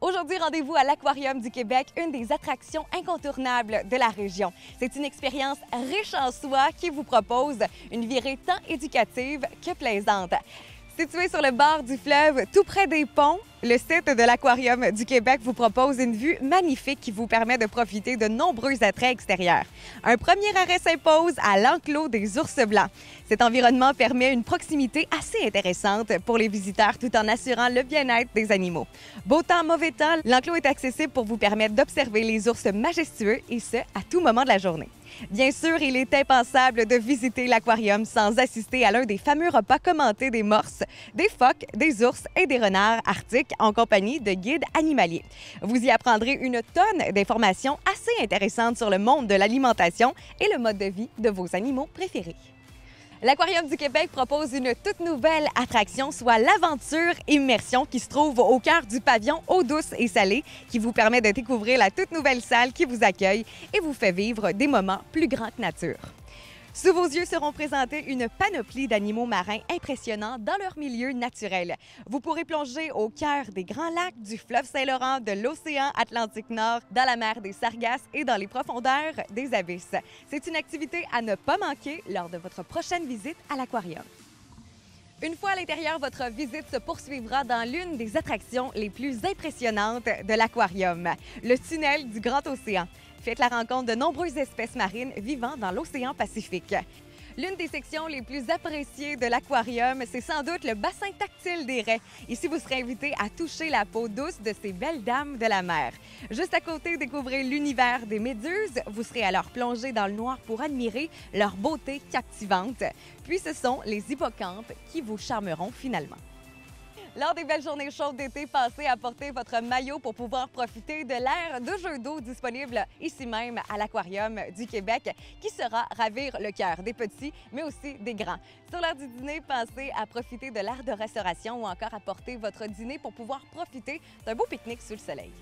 Aujourd'hui, rendez-vous à l'Aquarium du Québec, une des attractions incontournables de la région. C'est une expérience riche en soi qui vous propose une virée tant éducative que plaisante. Situé sur le bord du fleuve, tout près des ponts, le site de l'Aquarium du Québec vous propose une vue magnifique qui vous permet de profiter de nombreux attraits extérieurs. Un premier arrêt s'impose à l'enclos des ours blancs. Cet environnement permet une proximité assez intéressante pour les visiteurs tout en assurant le bien-être des animaux. Beau temps, mauvais temps, l'enclos est accessible pour vous permettre d'observer les ours majestueux et ce, à tout moment de la journée. Bien sûr, il est impensable de visiter l'aquarium sans assister à l'un des fameux repas commentés des morses, des phoques, des ours et des renards arctiques en compagnie de guides animaliers. Vous y apprendrez une tonne d'informations assez intéressantes sur le monde de l'alimentation et le mode de vie de vos animaux préférés. L'Aquarium du Québec propose une toute nouvelle attraction, soit l'Aventure Immersion, qui se trouve au cœur du pavillon Eau douce et salée, qui vous permet de découvrir la toute nouvelle salle qui vous accueille et vous fait vivre des moments plus grands que nature. Sous vos yeux seront présentés une panoplie d'animaux marins impressionnants dans leur milieu naturel. Vous pourrez plonger au cœur des grands lacs, du fleuve Saint-Laurent, de l'océan Atlantique Nord, dans la mer des Sargasses et dans les profondeurs des abysses. C'est une activité à ne pas manquer lors de votre prochaine visite à l'aquarium. Une fois à l'intérieur, votre visite se poursuivra dans l'une des attractions les plus impressionnantes de l'aquarium, le tunnel du Grand Océan. Faites la rencontre de nombreuses espèces marines vivant dans l'océan Pacifique. L'une des sections les plus appréciées de l'aquarium, c'est sans doute le bassin tactile des raies. Ici, vous serez invité à toucher la peau douce de ces belles dames de la mer. Juste à côté, découvrez l'univers des méduses. Vous serez alors plongé dans le noir pour admirer leur beauté captivante. Puis ce sont les hippocampes qui vous charmeront finalement. Lors des belles journées chaudes d'été, pensez à porter votre maillot pour pouvoir profiter de l'aire de jeux d'eau disponible ici même à l'Aquarium du Québec, qui sera ravir le cœur des petits, mais aussi des grands. Sur l'heure du dîner, pensez à profiter de l'aire de restauration ou encore à porter votre dîner pour pouvoir profiter d'un beau pique-nique sous le soleil.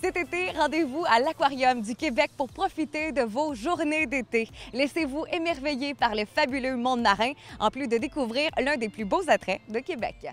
Cet été, rendez-vous à l'Aquarium du Québec pour profiter de vos journées d'été. Laissez-vous émerveiller par le fabuleux monde marin, en plus de découvrir l'un des plus beaux attraits de Québec.